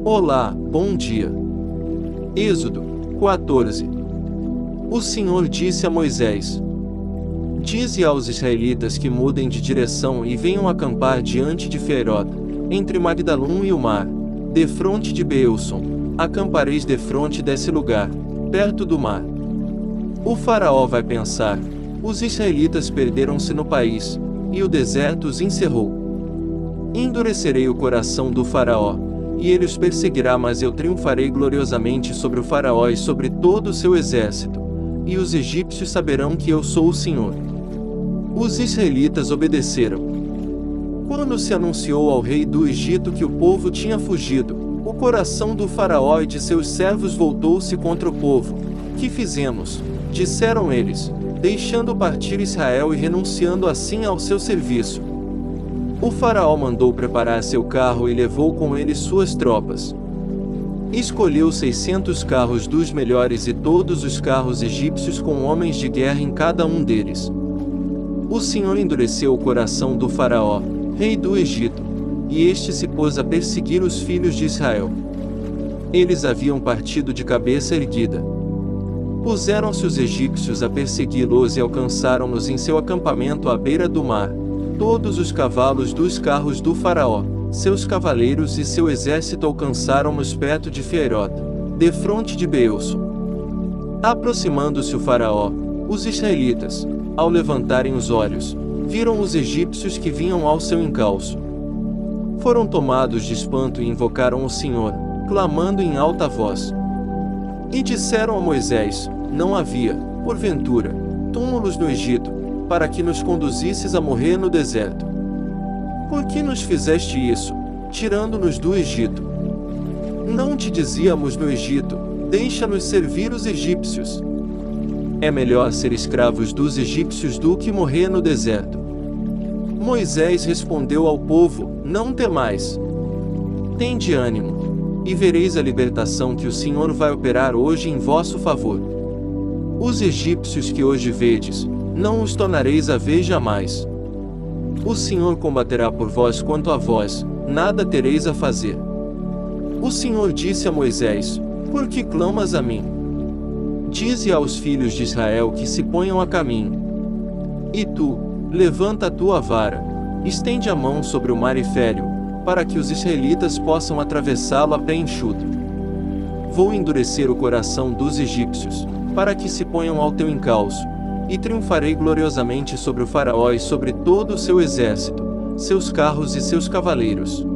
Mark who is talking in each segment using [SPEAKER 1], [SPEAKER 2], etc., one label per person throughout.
[SPEAKER 1] Olá, bom dia. Êxodo 14. O Senhor disse a Moisés: Dize aos israelitas que mudem de direção e venham acampar diante de Feirot, entre Magdalum e o mar, defronte de Beelson. Acampareis defronte desse lugar, perto do mar. O faraó vai pensar: os israelitas perderam-se no país, e o deserto os encerrou. Endurecerei o coração do faraó, e ele os perseguirá, mas eu triunfarei gloriosamente sobre o faraó e sobre todo o seu exército, e os egípcios saberão que eu sou o Senhor. Os israelitas obedeceram. Quando se anunciou ao rei do Egito que o povo tinha fugido, o coração do faraó e de seus servos voltou-se contra o povo. Que fizemos? Disseram eles, deixando partir Israel e renunciando assim ao seu serviço. O faraó mandou preparar seu carro e levou com ele suas tropas. Escolheu 600 carros dos melhores e todos os carros egípcios com homens de guerra em cada um deles. O Senhor endureceu o coração do faraó, rei do Egito, e este se pôs a perseguir os filhos de Israel. Eles haviam partido de cabeça erguida. Puseram-se os egípcios a persegui-los e alcançaram-nos em seu acampamento à beira do mar, todos os cavalos dos carros do faraó, seus cavaleiros e seu exército alcançaram-nos perto de Feirot, defronte de Beelson. Aproximando-se o faraó, os israelitas, ao levantarem os olhos, viram os egípcios que vinham ao seu encalço. Foram tomados de espanto e invocaram o Senhor, clamando em alta voz. E disseram a Moisés: não havia, porventura, túmulos no Egito, para que nos conduzisses a morrer no deserto. Por que nos fizeste isso, tirando-nos do Egito? Não te dizíamos no Egito: deixa-nos servir os egípcios. É melhor ser escravos dos egípcios do que morrer no deserto. Moisés respondeu ao povo: não temais. Tende ânimo, e vereis a libertação que o Senhor vai operar hoje em vosso favor. Os egípcios que hoje vedes, não os tornareis a ver jamais. O Senhor combaterá por vós, quanto a vós, nada tereis a fazer. O Senhor disse a Moisés: por que clamas a mim? Dize aos filhos de Israel que se ponham a caminho. E tu, levanta a tua vara, estende a mão sobre o mar e fere-o, para que os israelitas possam atravessá-lo a pé enxuto. Vou endurecer o coração dos egípcios, para que se ponham ao teu encalço, e triunfarei gloriosamente sobre o faraó e sobre todo o seu exército, seus carros e seus cavaleiros.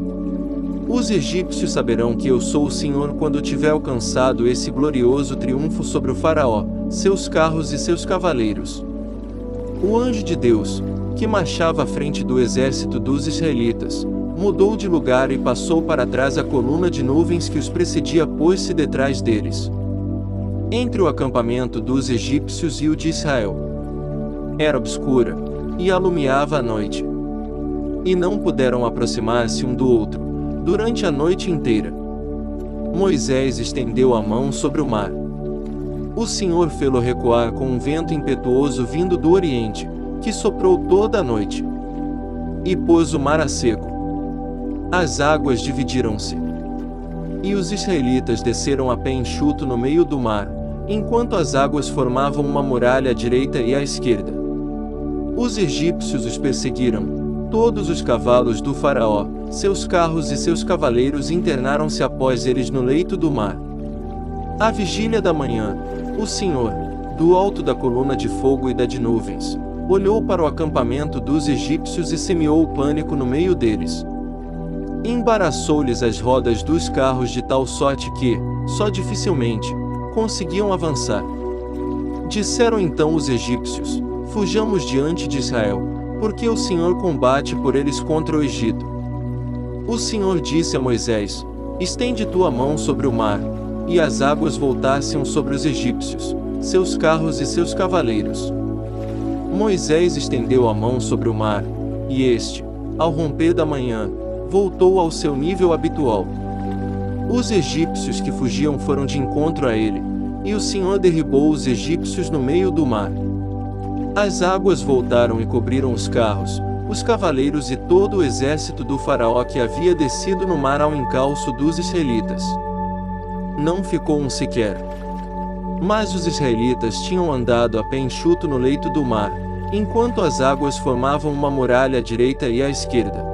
[SPEAKER 1] Os egípcios saberão que eu sou o Senhor quando tiver alcançado esse glorioso triunfo sobre o faraó, seus carros e seus cavaleiros. O anjo de Deus, que marchava à frente do exército dos israelitas, mudou de lugar e passou para trás a coluna de nuvens que os precedia, pôs-se detrás deles, entre o acampamento dos egípcios e o de Israel. Era obscura, e alumiava a noite. E não puderam aproximar-se um do outro, durante a noite inteira. Moisés estendeu a mão sobre o mar. O Senhor fê-lo recuar com um vento impetuoso vindo do oriente, que soprou toda a noite. E pôs o mar a seco. As águas dividiram-se. E os israelitas desceram a pé enxuto no meio do mar, enquanto as águas formavam uma muralha à direita e à esquerda. Os egípcios os perseguiram. Todos os cavalos do faraó, seus carros e seus cavaleiros internaram-se após eles no leito do mar. À vigília da manhã, o Senhor, do alto da coluna de fogo e da de nuvens, olhou para o acampamento dos egípcios e semeou o pânico no meio deles. Embaraçou-lhes as rodas dos carros de tal sorte que, só dificilmente, conseguiam avançar. Disseram então os egípcios: fujamos diante de Israel, porque o Senhor combate por eles contra o Egito. O Senhor disse a Moisés: estende tua mão sobre o mar, e as águas voltassem sobre os egípcios, seus carros e seus cavaleiros. Moisés estendeu a mão sobre o mar, e este, ao romper da manhã, voltou ao seu nível habitual. Os egípcios que fugiam foram de encontro a ele, e o Senhor derribou os egípcios no meio do mar. As águas voltaram e cobriram os carros, os cavaleiros e todo o exército do faraó que havia descido no mar ao encalço dos israelitas. Não ficou um sequer. Mas os israelitas tinham andado a pé enxuto no leito do mar, enquanto as águas formavam uma muralha à direita e à esquerda.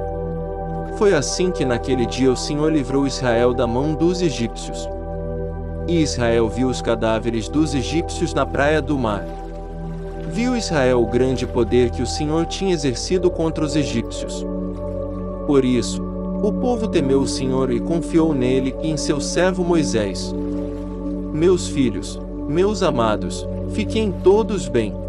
[SPEAKER 1] Foi assim que naquele dia o Senhor livrou Israel da mão dos egípcios. E Israel viu os cadáveres dos egípcios na praia do mar. Viu Israel o grande poder que o Senhor tinha exercido contra os egípcios. Por isso, o povo temeu o Senhor e confiou nele e em seu servo Moisés. Meus filhos, meus amados, fiquem todos bem.